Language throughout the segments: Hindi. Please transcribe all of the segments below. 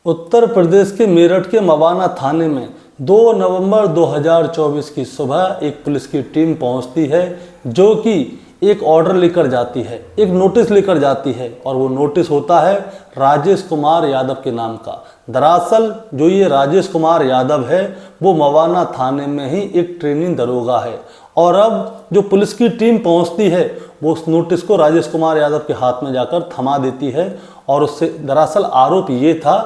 उत्तर प्रदेश के मेरठ के मवाना थाने में 2 नवंबर 2024 की सुबह एक पुलिस की टीम पहुंचती है, जो कि एक ऑर्डर लेकर जाती है, एक नोटिस लेकर जाती है। और वो नोटिस होता है राजेश कुमार यादव के नाम का। दरअसल जो ये राजेश कुमार यादव है वो मवाना थाने में ही एक ट्रेनिंग दरोगा है। और अब जो पुलिस की टीम पहुंचती है वो उस नोटिस को राजेश कुमार यादव के हाथ में जाकर थमा देती है। और उससे दरअसल आरोप ये था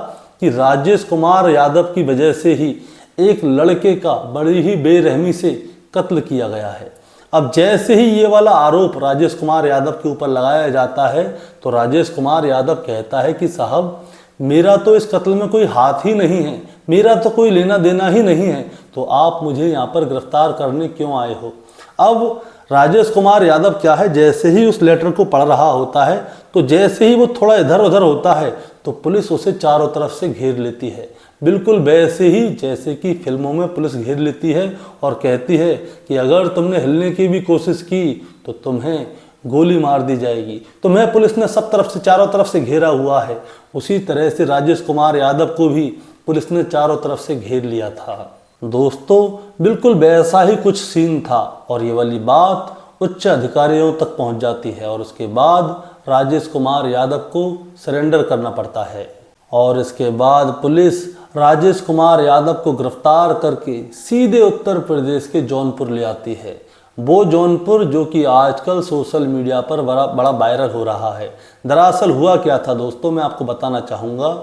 कि राजेश कुमार यादव की वजह से ही एक लड़के का बड़ी ही बेरहमी से कत्ल किया गया है। अब जैसे ही ये वाला आरोप राजेश कुमार यादव के ऊपर लगाया जाता है तो राजेश कुमार यादव कहता है कि साहब, मेरा तो इस कत्ल में कोई हाथ ही नहीं है, मेरा तो कोई लेना देना ही नहीं है, तो आप मुझे यहाँ पर गिरफ्तार करने क्यों आए हो। अब राजेश कुमार यादव क्या है, जैसे ही उस लेटर को पढ़ रहा होता है तो जैसे ही वो थोड़ा इधर उधर होता है तो पुलिस उसे चारों तरफ से घेर लेती है, बिल्कुल वैसे ही जैसे कि फिल्मों में पुलिस घेर लेती है और कहती है कि अगर तुमने हिलने की भी कोशिश की तो तुम्हें गोली मार दी जाएगी। तुम्हें पुलिस ने सब तरफ से, चारों तरफ से घेरा हुआ है। उसी तरह से राजेश कुमार यादव को भी पुलिस ने चारों तरफ से घेर लिया था। दोस्तों, बिल्कुल वैसा ही कुछ सीन था और ये वाली बात उच्च अधिकारियों तक पहुंच जाती है और उसके बाद राजेश कुमार यादव को सरेंडर करना पड़ता है। और इसके बाद पुलिस राजेश कुमार यादव को गिरफ्तार करके सीधे उत्तर प्रदेश के जौनपुर ले आती है। वो जौनपुर जो कि आजकल सोशल मीडिया पर बड़ा वायरल हो रहा है। दरअसल हुआ क्या था दोस्तों, मैं आपको बताना चाहूँगा।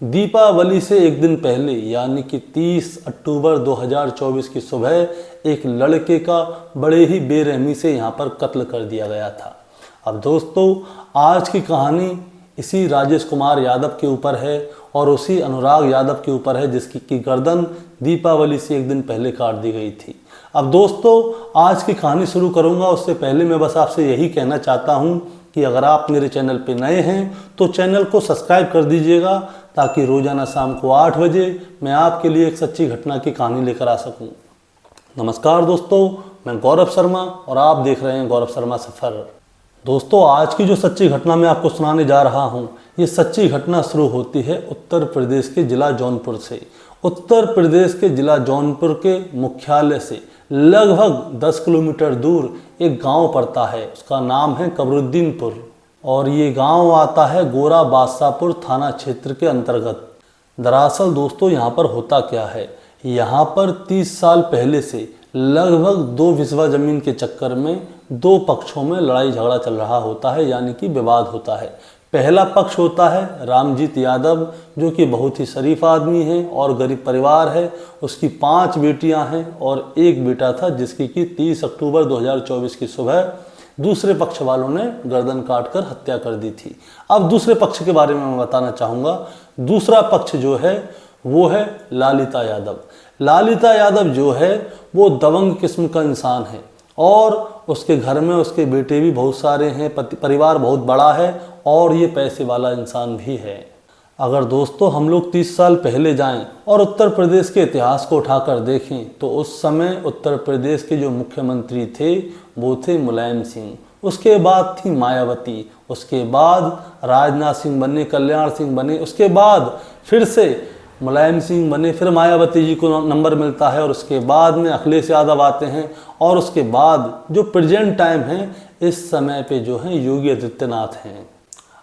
दीपावली से एक दिन पहले यानी कि 30 अक्टूबर 2024 की सुबह एक लड़के का बड़े ही बेरहमी से यहाँ पर कत्ल कर दिया गया था। अब दोस्तों, आज की कहानी इसी राजेश कुमार यादव के ऊपर है और उसी अनुराग यादव के ऊपर है जिसकी की गर्दन दीपावली से एक दिन पहले काट दी गई थी। अब दोस्तों, आज की कहानी शुरू करूंगा उससे पहले मैं बस आपसे यही कहना चाहता हूं कि अगर आप मेरे चैनल पे नए हैं तो चैनल को सब्सक्राइब कर दीजिएगा, ताकि रोजाना शाम को 8 बजे मैं आपके लिए एक सच्ची घटना की कहानी लेकर आ सकूं। नमस्कार दोस्तों, मैं गौरव शर्मा और आप देख रहे हैं गौरव शर्मा सफ़र। दोस्तों, आज की जो सच्ची घटना मैं आपको सुनाने जा रहा हूं, ये सच्ची घटना शुरू होती है उत्तर प्रदेश के जिला जौनपुर से। उत्तर प्रदेश के जिला जौनपुर के मुख्यालय से लगभग 10 किलोमीटर दूर एक गांव पड़ता है, उसका नाम है कबरुद्दीनपुर और ये गांव आता है गोरा बादशाहपुर थाना क्षेत्र के अंतर्गत। दरअसल दोस्तों, यहाँ पर होता क्या है, यहाँ पर 30 साल पहले से लगभग 2 बिस्वा जमीन के चक्कर में 2 पक्षों में लड़ाई झगड़ा चल रहा होता है, यानी कि विवाद होता है। पहला पक्ष होता है रामजीत यादव, जो कि बहुत ही शरीफ आदमी है और गरीब परिवार है। उसकी 5 बेटियां हैं और एक बेटा था जिसकी कि 30 अक्टूबर 2024 की सुबह दूसरे पक्ष वालों ने गर्दन काटकर हत्या कर दी थी। अब दूसरे पक्ष के बारे में मैं बताना चाहूँगा। दूसरा पक्ष जो है वो है ललिता यादव। ललिता यादव जो है वो दबंग किस्म का इंसान है और उसके घर में उसके बेटे भी बहुत सारे हैं, परिवार बहुत बड़ा है और ये पैसे वाला इंसान भी है। अगर दोस्तों हम लोग 30 साल पहले जाएं और उत्तर प्रदेश के इतिहास को उठाकर देखें तो उस समय उत्तर प्रदेश के जो मुख्यमंत्री थे वो थे मुलायम सिंह, उसके बाद थी मायावती, उसके बाद राजनाथ सिंह बने, कल्याण सिंह बने, उसके बाद फिर से मुलायम सिंह बने, फिर मायावती जी को नंबर मिलता है और उसके बाद में अखिलेश यादव आते हैं और उसके बाद जो प्रेजेंट टाइम है इस समय पे जो है योगी आदित्यनाथ हैं।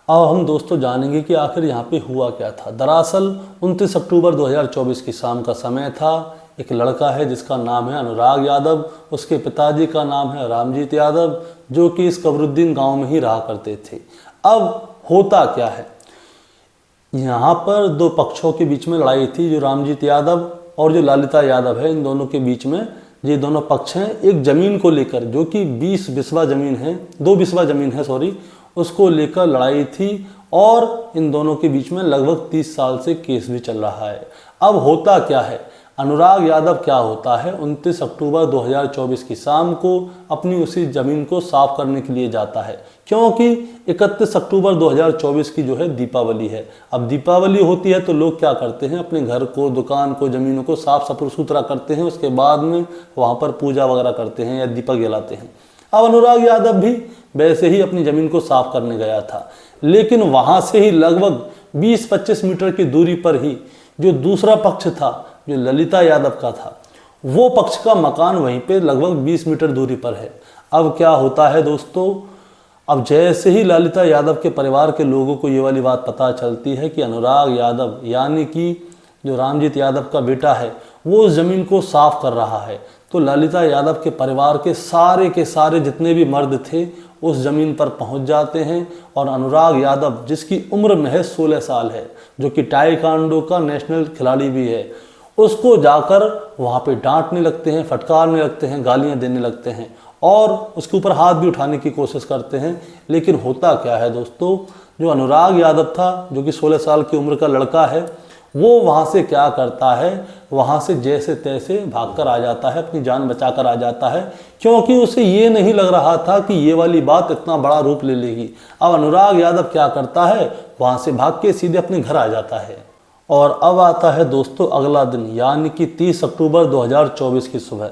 अब हम दोस्तों जानेंगे कि आखिर यहाँ पे हुआ क्या था। दरअसल 29 अक्टूबर 2024 की शाम का समय था। एक लड़का है जिसका नाम है अनुराग यादव, उसके पिताजी का नाम है रामजीत यादव, जो कि इस कबरुद्दीन गाँव में ही रहा करते थे। अब होता क्या है, यहाँ पर 2 पक्षों के बीच में लड़ाई थी, जो रामजीत यादव और जो ललिता यादव है, इन दोनों के बीच में ये दोनों पक्ष हैं एक ज़मीन को लेकर, जो कि 20 बिस्वा ज़मीन है, 2 बिस्वा ज़मीन है सॉरी, उसको लेकर लड़ाई थी और इन दोनों के बीच में लगभग 30 साल से केस भी चल रहा है। अब होता क्या है, अनुराग यादव क्या होता है 29 अक्टूबर 2024 की शाम को अपनी उसी ज़मीन को साफ करने के लिए जाता है, क्योंकि 31 अक्टूबर 2024 की जो है दीपावली है। अब दीपावली होती है तो लोग क्या करते हैं, अपने घर को, दुकान को, ज़मीनों को साफ सुथरा करते हैं, उसके बाद में वहाँ पर पूजा वगैरह करते हैं या दीपक जलाते हैं। अब अनुराग यादव भी वैसे ही अपनी ज़मीन को साफ करने गया था, लेकिन वहाँ से ही लगभग 20-25 मीटर की दूरी पर ही जो दूसरा पक्ष था, जो ललिता यादव का था, वो पक्ष का मकान वहीं पे लगभग 20 मीटर दूरी पर है। अब क्या होता है दोस्तों, अब जैसे ही ललिता यादव के परिवार के लोगों को ये वाली बात पता चलती है कि अनुराग यादव यानी कि जो रामजीत यादव का बेटा है वो उस ज़मीन को साफ कर रहा है, तो ललिता यादव के परिवार के सारे जितने भी मर्द थे उस ज़मीन पर पहुंच जाते हैं और अनुराग यादव, जिसकी उम्र महज 16 साल है, जो कि ताइक्वांडो का नेशनल खिलाड़ी भी है, उसको जाकर वहाँ पे डांटने लगते हैं, फटकारने लगते हैं, गालियाँ देने लगते हैं और उसके ऊपर हाथ भी उठाने की कोशिश करते हैं। लेकिन होता क्या है दोस्तों, जो अनुराग यादव था, जो कि 16 साल की उम्र का लड़का है, वो वहाँ से क्या करता है, वहाँ से जैसे तैसे भागकर आ जाता है, अपनी जान बचाकर आ जाता है, क्योंकि उसे ये नहीं लग रहा था कि ये वाली बात इतना बड़ा रूप ले लेगी। अब अनुराग यादव क्या करता है, वहाँ से भाग के सीधे अपने घर आ जाता है। और अब आता है दोस्तों अगला दिन, यानी कि 30 अक्टूबर 2024 की सुबह।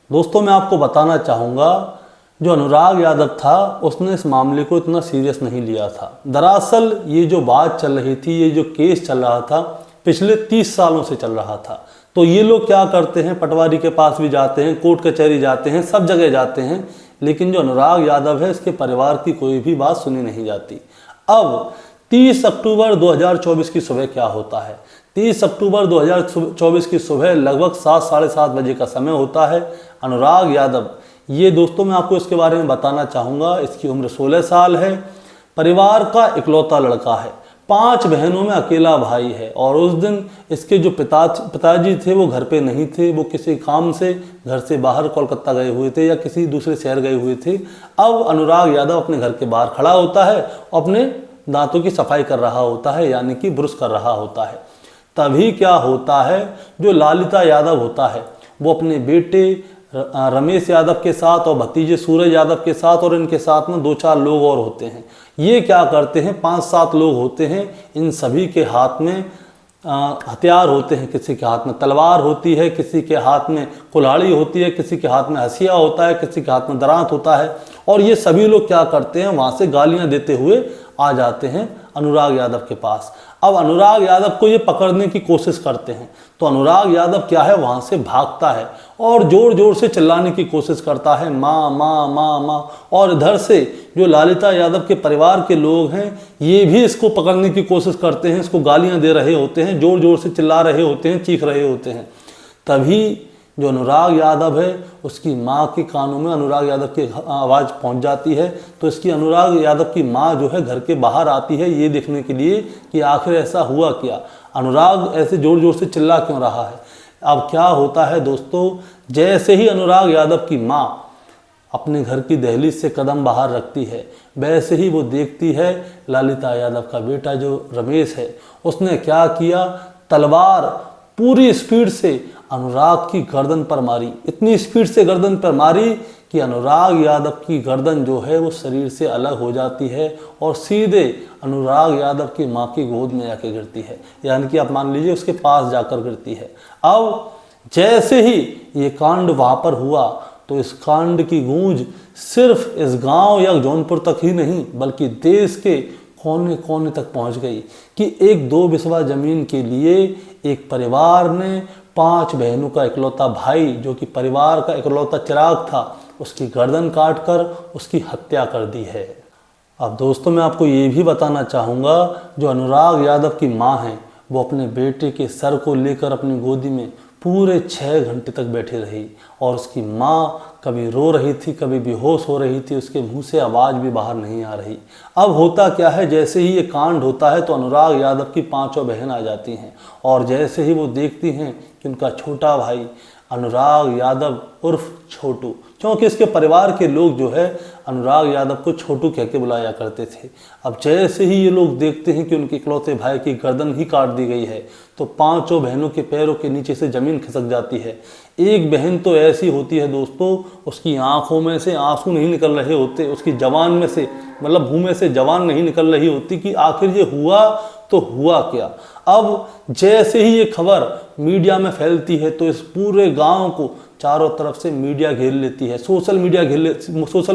दोस्तों मैं आपको बताना चाहूँगा, जो अनुराग यादव था उसने इस मामले को इतना सीरियस नहीं लिया था। दरअसल ये जो बात चल रही थी, ये जो केस चल रहा था, पिछले 30 सालों से चल रहा था। तो ये लोग क्या करते हैं, पटवारी के पास भी जाते हैं, कोर्ट कचहरी जाते हैं, सब जगह जाते हैं, लेकिन जो अनुराग यादव है इसके परिवार की कोई भी बात सुनी नहीं जाती। अब 30 अक्टूबर 2024 की सुबह क्या होता है, 30 अक्टूबर 2024 की सुबह लगभग 7-7:30 बजे का समय होता है। अनुराग यादव, ये दोस्तों मैं आपको इसके बारे में बताना चाहूँगा, इसकी उम्र 16 साल है, परिवार का इकलौता लड़का है, 5 बहनों में अकेला भाई है। और उस दिन इसके जो पिताजी थे वो घर पे नहीं थे, वो किसी काम से घर से बाहर कोलकाता गए हुए थे या किसी दूसरे शहर गए हुए थे। अब अनुराग यादव अपने घर के बाहर खड़ा होता है और अपने दांतों की सफाई कर रहा होता है, यानी कि ब्रश कर रहा होता है। तभी क्या होता है, जो ललिता यादव होता है वो अपने बेटे रमेश यादव के साथ और भतीजे सूरज यादव के साथ और इनके साथ में 2-4 लोग और होते हैं। ये क्या करते हैं, 5-7 लोग होते हैं, इन सभी के हाथ में हथियार होते हैं। किसी के हाथ में तलवार होती है, किसी के हाथ में कुल्हाड़ी होती है, किसी के हाथ में हसिया होता है, किसी के हाथ में दरांत होता है। और ये सभी लोग क्या करते हैं, वहाँ से गालियाँ देते हुए आ जाते हैं अनुराग यादव के पास। अब अनुराग यादव को ये पकड़ने की कोशिश करते हैं, तो अनुराग यादव क्या है, वहाँ से भागता है और ज़ोर ज़ोर से चिल्लाने की कोशिश करता है, माँ माँ माँ माँ। और इधर से जो ललिता यादव के परिवार के लोग हैं ये भी इसको पकड़ने की कोशिश करते हैं, इसको गालियाँ दे रहे होते हैं, ज़ोर ज़ोर से चिल्ला रहे होते हैं, चीख रहे होते हैं। तभी जो अनुराग यादव है उसकी माँ के कानों में अनुराग यादव की आवाज़ पहुंच जाती है। तो इसकी अनुराग यादव की माँ जो है घर के बाहर आती है ये देखने के लिए कि आखिर ऐसा हुआ क्या, अनुराग ऐसे ज़ोर ज़ोर से चिल्ला क्यों रहा है। अब क्या होता है दोस्तों, जैसे ही अनुराग यादव की माँ अपने घर की दहलीज से कदम बाहर रखती है, वैसे ही वो देखती है ललिता यादव का बेटा जो रमेश है उसने क्या किया, तलवार पूरी स्पीड से अनुराग की गर्दन पर मारी। इतनी स्पीड से गर्दन पर मारी कि अनुराग यादव की गर्दन जो है वो शरीर से अलग हो जाती है और सीधे अनुराग यादव की माँ की गोद में जाकर गिरती है, यानी कि आप मान लीजिए उसके पास जाकर गिरती है। अब जैसे ही ये कांड वहाँ पर हुआ तो इस कांड की गूंज सिर्फ इस गांव या जौनपुर तक ही नहीं बल्कि देश के कोने कोने तक पहुंच गई कि एक 2 बिस्वा जमीन के लिए एक परिवार ने 5 बहनों का इकलौता भाई, जो कि परिवार का इकलौता चिराग था, उसकी गर्दन काटकर उसकी हत्या कर दी है। अब दोस्तों मैं आपको ये भी बताना चाहूँगा, जो अनुराग यादव की माँ हैं वो अपने बेटे के सर को लेकर अपनी गोदी में पूरे 6 घंटे तक बैठी रही और उसकी माँ कभी रो रही थी, कभी बेहोश हो रही थी, उसके मुंह से आवाज़ भी बाहर नहीं आ रही। अब होता क्या है, जैसे ही ये कांड होता है तो अनुराग यादव की 5 बहन आ जाती हैं और जैसे ही वो देखती हैं कि उनका छोटा भाई अनुराग यादव उर्फ छोटू, क्योंकि इसके परिवार के लोग जो है अनुराग यादव को छोटू कह के बुलाया करते थे। अब जैसे ही ये लोग देखते हैं कि उनके इकलौते भाई की गर्दन ही काट दी गई है तो 5 बहनों के पैरों के नीचे से ज़मीन खिसक जाती है। एक बहन तो ऐसी होती है दोस्तों, उसकी आंखों में से आंसू नहीं निकल रहे होते, उसकी जवान में से मतलब मुँह में से जवान नहीं निकल रही होती कि आखिर ये हुआ तो हुआ क्या। अब जैसे ही ये खबर मीडिया में फैलती है तो इस पूरे गांव को चारों तरफ से मीडिया घेर लेती है, सोशल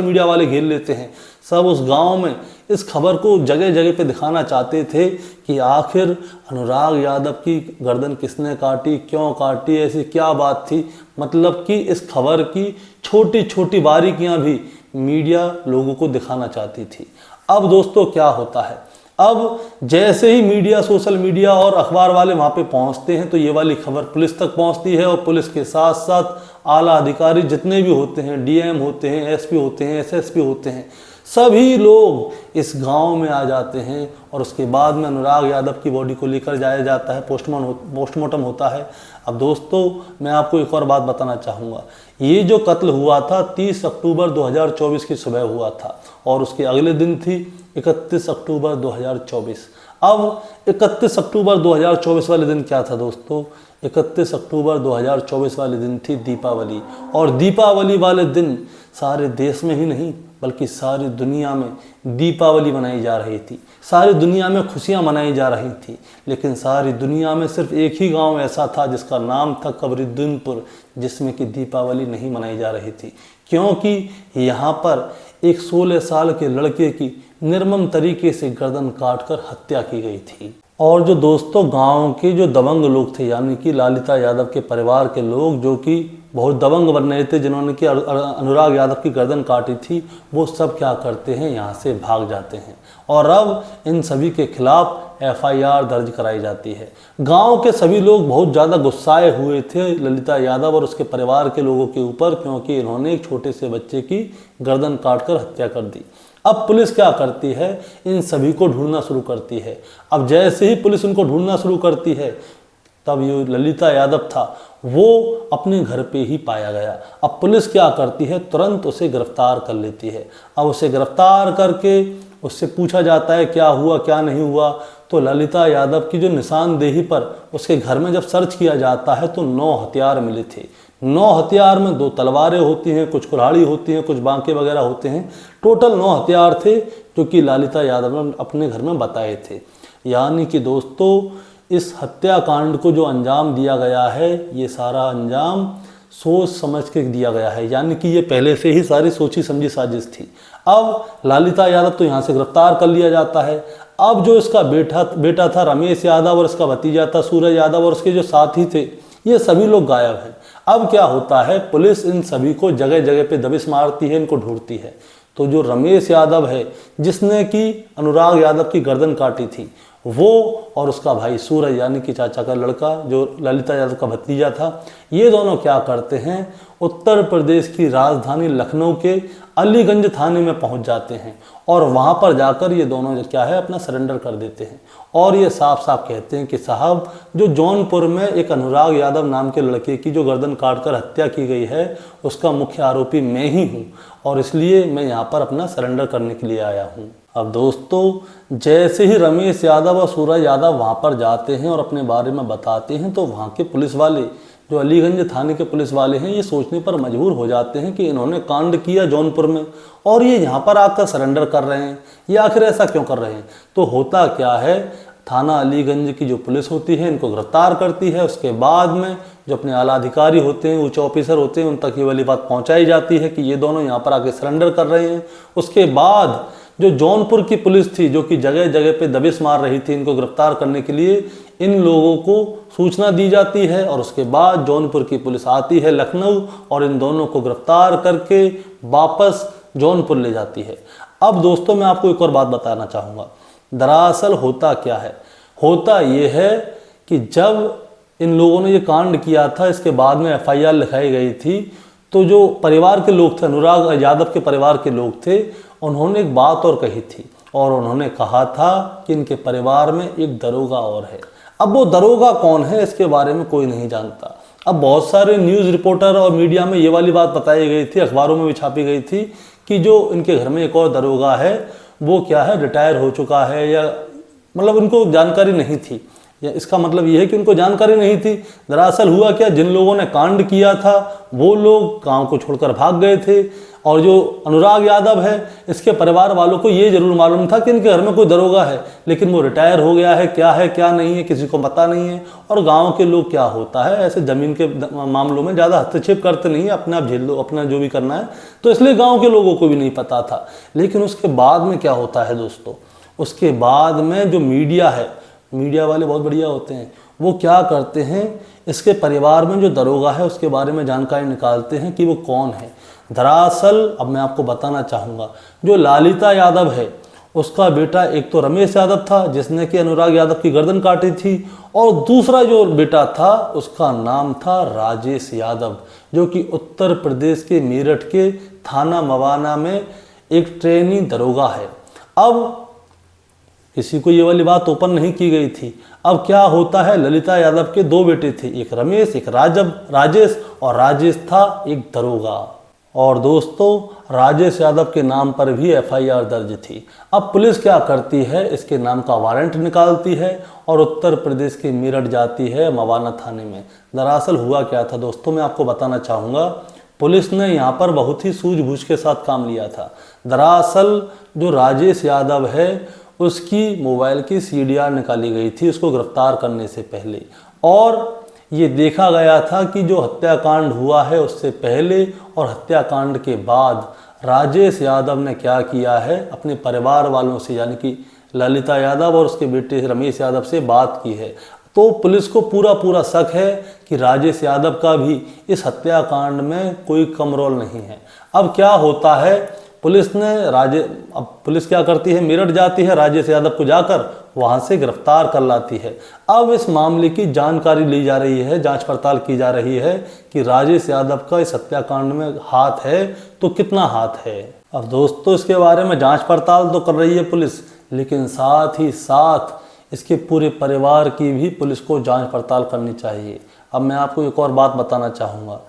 मीडिया वाले घेर लेते हैं। सब उस गांव में इस खबर को जगह जगह पे दिखाना चाहते थे कि आखिर अनुराग यादव की गर्दन किसने काटी, क्यों काटी, ऐसी क्या बात थी। मतलब कि इस खबर की छोटी छोटी बारीकियां भी मीडिया लोगों को दिखाना चाहती थी। अब दोस्तों क्या होता है, अब जैसे ही मीडिया, सोशल मीडिया और अखबार वाले वहाँ पे पहुँचते हैं तो ये वाली खबर पुलिस तक पहुँचती है, और पुलिस के साथ साथ आला अधिकारी जितने भी होते हैं, डीएम होते हैं, एसपी होते हैं, एसएसपी होते हैं, सभी लोग इस गांव में आ जाते हैं। और उसके बाद में अनुराग यादव की बॉडी को लेकर जाया जाता है, पोस्टमार्टम होता है। अब दोस्तों मैं आपको एक और बात बताना चाहूँगा, ये जो कत्ल हुआ था 30 अक्टूबर 2024 की सुबह हुआ था, और उसके अगले दिन थी 31 अक्टूबर 2024। अब 31 अक्टूबर 2024 वाले दिन क्या था दोस्तों, 31 अक्टूबर 2024 वाले दिन थी दीपावली। और दीपावली वाले दिन सारे देश में ही नहीं बल्कि सारी दुनिया में दीपावली मनाई जा रही थी, सारी दुनिया में खुशियां मनाई जा रही थी। लेकिन सारी दुनिया में सिर्फ एक ही गांव ऐसा था जिसका नाम था कबरुद्दीनपुर, जिसमें कि दीपावली नहीं मनाई जा रही थी, क्योंकि यहाँ पर एक 16 साल के लड़के की निर्मम तरीके से गर्दन काटकर हत्या की गई थी। और जो दोस्तों गांव के जो दबंग लोग थे, यानी कि ललिता यादव के परिवार के लोग जो कि बहुत दबंग बन रहे थे, जिन्होंने कि अनुराग यादव की गर्दन काटी थी, वो सब क्या करते हैं, यहाँ से भाग जाते हैं। और अब इन सभी के खिलाफ एफआईआर दर्ज कराई जाती है। गांव के सभी लोग बहुत ज़्यादा गुस्साए हुए थे ललिता यादव और उसके परिवार के लोगों के ऊपर, क्योंकि इन्होंने एक छोटे से बच्चे की गर्दन काटकर हत्या कर दी। अब पुलिस क्या करती है, इन सभी को ढूंढना शुरू करती है। अब जैसे ही पुलिस उनको ढूंढना शुरू करती है, तब ये ललिता यादव था वो अपने घर पे ही पाया गया। अब पुलिस क्या करती है, तुरंत उसे गिरफ्तार कर लेती है। अब उसे गिरफ्तार करके उससे पूछा जाता है क्या हुआ क्या नहीं हुआ। तो ललिता यादव की जो निशानदेही पर उसके घर में जब सर्च किया जाता है तो 9 हथियार मिले थे। 9 हथियार में 2 तलवारें होती हैं, कुछ कुल्हाड़ी होती हैं, कुछ बांके वगैरह होते हैं। टोटल 9 हथियार थे जो कि ललिता यादव ने अपने घर में बताए थे। यानी कि दोस्तों इस हत्याकांड को जो अंजाम दिया गया है, ये सारा अंजाम सोच समझ के दिया गया है, यानी कि ये पहले से ही सारी सोची समझी साजिश थी। अब ललिता यादव तो यहाँ से गिरफ्तार कर लिया जाता है। अब जो इसका बेटा था रमेश यादव और इसका भतीजा था सूरज यादव और उसके जो साथी थे, ये सभी लोग गायब हैं। अब क्या होता है, पुलिस इन सभी को जगह जगह पे दबिश मारती है, इनको ढूंढती है। तो जो रमेश यादव है जिसने कि अनुराग यादव की गर्दन काटी थी, वो और उसका भाई सूरज यानी कि चाचा का लड़का जो ललिता यादव का भतीजा था, ये दोनों क्या करते हैं, उत्तर प्रदेश की राजधानी लखनऊ के अलीगंज थाने में पहुंच जाते हैं। और वहां पर जाकर ये दोनों क्या है अपना सरेंडर कर देते हैं। और ये साफ साफ कहते हैं कि साहब जो जौनपुर में एक अनुराग यादव नाम के लड़के की जो गर्दन काटकर हत्या की गई है, उसका मुख्य आरोपी मैं ही हूँ, और इसलिए मैं यहाँ पर अपना सरेंडर करने के लिए आया हूँ। अब दोस्तों जैसे ही रमेश यादव और सूरज यादव वहाँ पर जाते हैं और अपने बारे में बताते हैं, तो वहाँ के पुलिस वाले जो अलीगंज थाने के पुलिस वाले हैं, ये सोचने पर मजबूर हो जाते हैं कि इन्होंने कांड किया जौनपुर में और ये यहाँ पर आकर सरेंडर कर रहे हैं, ये आखिर ऐसा क्यों कर रहे हैं। तो होता क्या है, थाना अलीगंज की जो पुलिस होती है इनको गिरफ्तार करती है। उसके बाद में जो अपने आला अधिकारी होते हैं, उच्च ऑफिसर होते हैं, उन तक ये वाली बात पहुँचाई जाती है कि ये दोनों यहाँ पर आके सरेंडर कर रहे हैं। उसके बाद जो जौनपुर की पुलिस थी जो कि जगह जगह पे दबिश मार रही थी इनको गिरफ्तार करने के लिए, इन लोगों को सूचना दी जाती है और उसके बाद जौनपुर की पुलिस आती है लखनऊ और इन दोनों को गिरफ्तार करके वापस जौनपुर ले जाती है। अब दोस्तों मैं आपको एक और बात बताना चाहूँगा, दरअसल होता क्या है, होता ये है कि जब इन लोगों ने ये कांड किया था, इसके बाद में एफआईआर लिखाई गई थी, तो जो परिवार के लोग थे, अनुराग यादव के परिवार के लोग थे, उन्होंने एक बात और कही थी और उन्होंने कहा था कि इनके परिवार में एक दरोगा और है। अब वो दरोगा कौन है इसके बारे में कोई नहीं जानता। अब बहुत सारे न्यूज़ रिपोर्टर और मीडिया में ये वाली बात बताई गई थी, अखबारों में भी छापी गई थी कि जो इनके घर में एक और दरोगा है वो क्या है रिटायर हो चुका है, या मतलब उनको जानकारी नहीं थी, या इसका मतलब ये है कि उनको जानकारी नहीं थी। दरअसल हुआ क्या, जिन लोगों ने कांड किया था वो लोग गांव को छोड़कर भाग गए थे और जो अनुराग यादव है, इसके परिवार वालों को ये जरूर मालूम था कि इनके घर में कोई दरोगा है, लेकिन वो रिटायर हो गया है क्या नहीं है किसी को पता नहीं है। और गांव के लोग क्या होता है, ऐसे ज़मीन के मामलों में ज़्यादा हस्तक्षेप करते नहीं है, अपने आप झेल लो, अपना जो भी करना है, तो इसलिए गाँव के लोगों को भी नहीं पता था। लेकिन उसके बाद में क्या होता है दोस्तों, उसके बाद में जो मीडिया है, मीडिया वाले बहुत बढ़िया होते हैं, वो क्या करते हैं, इसके परिवार में जो दरोगा है उसके बारे में जानकारी निकालते हैं कि वो कौन है। दरअसल अब मैं आपको बताना चाहूँगा, जो ललिता यादव है उसका बेटा एक तो रमेश यादव था जिसने कि अनुराग यादव की गर्दन काटी थी, और दूसरा जो बेटा था उसका नाम था राजेश यादव, जो कि उत्तर प्रदेश के मेरठ के थाना मवाना में एक ट्रेनी दरोगा है। अब किसी को ये वाली बात ओपन नहीं की गई थी। अब क्या होता है, ललिता यादव के दो बेटे थे, एक रमेश एक राजेश, और राजेश था एक दरोगा। और दोस्तों राजेश यादव के नाम पर भी एफआईआर दर्ज थी। अब पुलिस क्या करती है, इसके नाम का वारंट निकालती है और उत्तर प्रदेश के मेरठ जाती है मवाना थाने में। दरअसल हुआ क्या था दोस्तों, मैं आपको बताना चाहूँगा। पुलिस ने यहाँ पर बहुत ही सूझबूझ के साथ काम लिया था। दरअसल जो राजेश यादव है उसकी मोबाइल की सीडीआर निकाली गई थी उसको गिरफ्तार करने से पहले, और ये देखा गया था कि जो हत्याकांड हुआ है उससे पहले और हत्याकांड के बाद राजेश यादव ने क्या किया है, अपने परिवार वालों से यानी कि ललिता यादव और उसके बेटे रमेश यादव से बात की है। तो पुलिस को पूरा शक है कि राजेश यादव का भी इस हत्याकांड में कोई कम रोल नहीं है। अब क्या होता है, अब पुलिस क्या करती है, मेरठ जाती है, राजेश यादव को जाकर वहां से गिरफ्तार कर लाती है। अब इस मामले की जानकारी ली जा रही है, जांच पड़ताल की जा रही है कि राजेश यादव का इस हत्याकांड में हाथ है तो कितना हाथ है। अब दोस्तों इसके बारे में जांच पड़ताल तो कर रही है पुलिस, लेकिन साथ ही साथ इसके पूरे परिवार की भी पुलिस को जांच पड़ताल करनी चाहिए। अब मैं आपको एक और बात बताना चाहूँगा,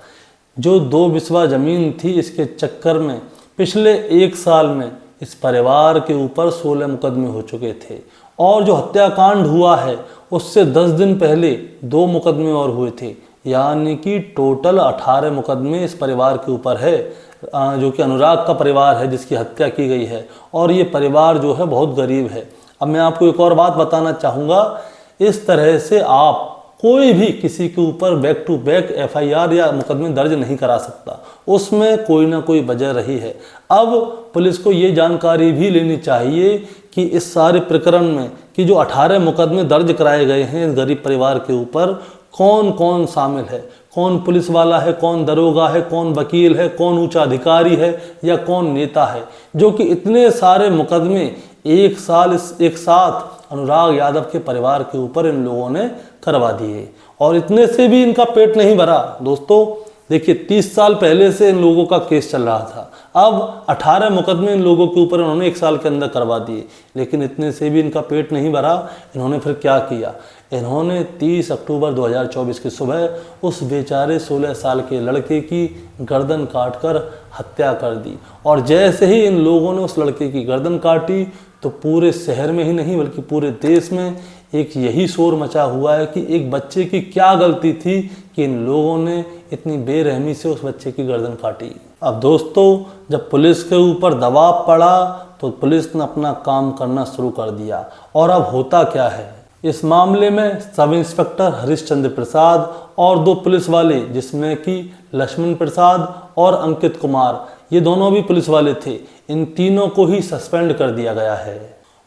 जो 2 बिस्वा ज़मीन थी इसके चक्कर में पिछले 1 साल में इस परिवार के ऊपर 16 मुकदमे हो चुके थे, और जो हत्याकांड हुआ है उससे 10 दिन पहले 2 मुकदमे और हुए थे, यानी कि टोटल 18 मुकदमे इस परिवार के ऊपर है, जो कि अनुराग का परिवार है जिसकी हत्या की गई है। और ये परिवार जो है बहुत गरीब है। अब मैं आपको एक और बात बताना चाहूँगा, इस तरह से आप कोई भी किसी के ऊपर बैक टू बैक एफआईआर या मुकदमे दर्ज नहीं करा सकता, उसमें कोई ना कोई वजह रही है। अब पुलिस को ये जानकारी भी लेनी चाहिए कि इस सारे प्रकरण में कि जो 18 मुकदमे दर्ज कराए गए हैं इस गरीब परिवार के ऊपर, कौन कौन शामिल है, कौन पुलिस वाला है, कौन दरोगा है, कौन वकील है, कौन उच्च अधिकारी है या कौन नेता है, जो कि इतने सारे मुकदमे एक साथ अनुराग यादव के परिवार के ऊपर इन लोगों ने करवा दिए। और इतने से भी इनका पेट नहीं भरा दोस्तों। देखिए 30 साल पहले से इन लोगों का केस चल रहा था, अब 18 मुकदमे इन लोगों के ऊपर इन्होंने 1 साल के अंदर करवा दिए, लेकिन इतने से भी इनका पेट नहीं भरा। इन्होंने फिर क्या किया, इन्होंने 30 अक्टूबर 2024 की सुबह उस बेचारे 16 साल के लड़के की गर्दन काटकर हत्या कर दी। और जैसे ही इन लोगों ने उस लड़के की गर्दन काटी तो पूरे शहर में ही नहीं बल्कि पूरे देश में एक यही शोर मचा हुआ है कि एक बच्चे की क्या गलती थी कि इन लोगों ने इतनी बेरहमी से उस बच्चे की गर्दन काटी। अब दोस्तों जब पुलिस के ऊपर दबाव पड़ा तो पुलिस ने अपना काम करना शुरू कर दिया। और अब होता क्या है, इस मामले में सब इंस्पेक्टर हरिश्चंद्र प्रसाद और 2 पुलिस वाले जिसमें कि लक्ष्मण प्रसाद और अंकित कुमार, ये दोनों भी पुलिस वाले थे, इन तीनों को ही सस्पेंड कर दिया गया है।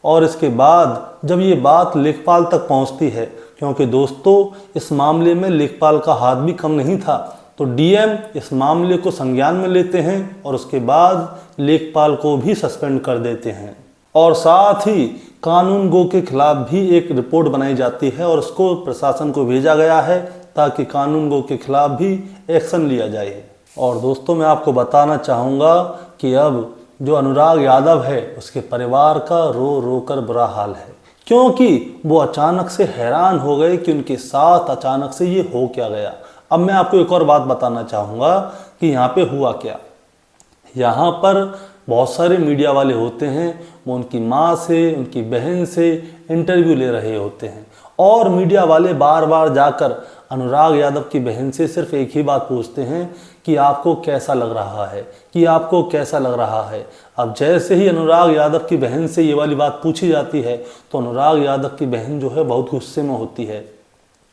और इसके बाद जब ये बात लेखपाल तक पहुंचती है, क्योंकि दोस्तों इस मामले में लेखपाल का हाथ भी कम नहीं था, तो डीएम इस मामले को संज्ञान में लेते हैं और उसके बाद लेखपाल को भी सस्पेंड कर देते हैं। और साथ ही कानून गो के खिलाफ भी एक रिपोर्ट बनाई जाती है और उसको प्रशासन को भेजा गया है ताकि कानून गो के खिलाफ भी एक्शन लिया जाए। और दोस्तों मैं आपको बताना चाहूँगा कि अब जो अनुराग यादव है उसके परिवार का रो रो कर बुरा हाल है, क्योंकि वो अचानक से हैरान हो गए कि उनके साथ अचानक से ये हो क्या गया। अब मैं आपको एक और बात बताना चाहूँगा कि यहाँ पे हुआ क्या। यहाँ पर बहुत सारे मीडिया वाले होते हैं, वो उनकी माँ से उनकी बहन से इंटरव्यू ले रहे होते हैं और मीडिया वाले बार बार जाकर अनुराग यादव की बहन से सिर्फ एक ही बात पूछते हैं कि आपको कैसा लग रहा है, कि आपको कैसा लग रहा है। अब जैसे ही अनुराग यादव की बहन से ये वाली बात पूछी जाती है तो अनुराग यादव की बहन जो है बहुत गुस्से में होती है।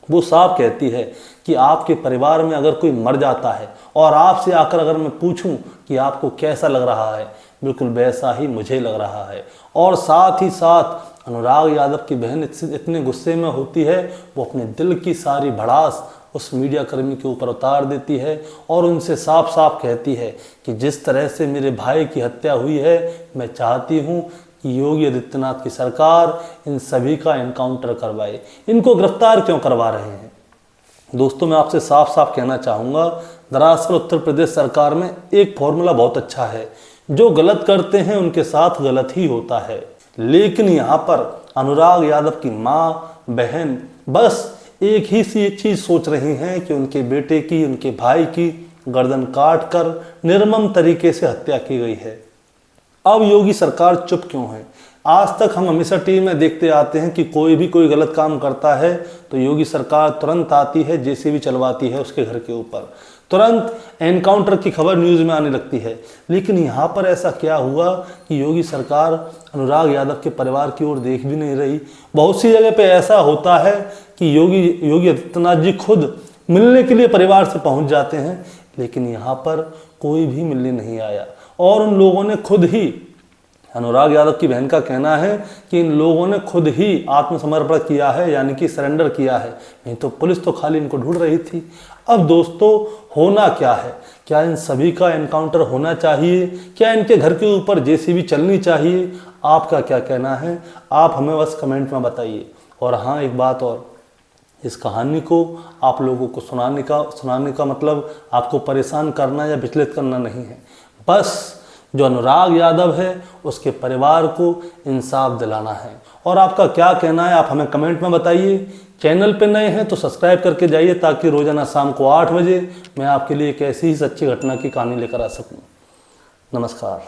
वो साफ कहती है कि आपके परिवार में अगर कोई मर जाता है और आपसे आकर अगर मैं पूछूं कि आपको कैसा लग रहा है, बिल्कुल वैसा ही मुझे लग रहा है। और साथ ही साथ अनुराग यादव की बहन इतने गुस्से में होती है, वो अपने दिल की सारी भड़ास उस मीडिया कर्मी के ऊपर उतार देती है और उनसे साफ साफ कहती है कि जिस तरह से मेरे भाई की हत्या हुई है, मैं चाहती हूँ कि योगी आदित्यनाथ की सरकार इन सभी का एनकाउंटर करवाए। इनको गिरफ्तार क्यों करवा रहे हैं? दोस्तों, मैं आपसे साफ साफ कहना चाहूँगा, दरअसल उत्तर प्रदेश सरकार में एक फॉर्मूला बहुत अच्छा है, जो गलत करते हैं उनके साथ गलत ही होता है। लेकिन यहाँ पर अनुराग यादव की माँ बहन बस एक ही सी चीज़ सोच रही हैं कि उनके बेटे की, उनके भाई की गर्दन काट कर निर्मम तरीके से हत्या की गई है। अब योगी सरकार चुप क्यों है? आज तक हम हमेशा टीवी में देखते आते हैं कि कोई भी कोई गलत काम करता है तो योगी सरकार तुरंत आती है, जेसीबी चलवाती है उसके घर के ऊपर, तुरंत एनकाउंटर की खबर न्यूज़ में आने लगती है। लेकिन यहाँ पर ऐसा क्या हुआ कि योगी सरकार अनुराग यादव के परिवार की ओर देख भी नहीं रही। बहुत सी जगह पे ऐसा होता है कि योगी आदित्यनाथ जी खुद मिलने के लिए परिवार से पहुँच जाते हैं, लेकिन यहाँ पर कोई भी मिलने नहीं आया। और उन लोगों ने खुद ही, अनुराग यादव की बहन का कहना है कि इन लोगों ने खुद ही आत्मसमर्पण किया है, यानी कि सरेंडर किया है, नहीं तो पुलिस तो खाली इनको ढूंढ रही थी। अब दोस्तों, होना क्या है? क्या इन सभी का एनकाउंटर होना चाहिए? क्या इनके घर के ऊपर जेसीबी चलनी चाहिए? आपका क्या कहना है? आप हमें बस कमेंट में बताइए। और हाँ, एक बात और, इस कहानी को आप लोगों को सुनाने का मतलब आपको परेशान करना या विचलित करना नहीं है। बस जो अनुराग यादव है उसके परिवार को इंसाफ दिलाना है। और आपका क्या कहना है आप हमें कमेंट में बताइए। चैनल पे नए हैं तो सब्सक्राइब करके जाइए, ताकि रोजाना शाम को 8 बजे मैं आपके लिए एक ऐसी ही सच्ची घटना की कहानी लेकर आ सकूं। नमस्कार।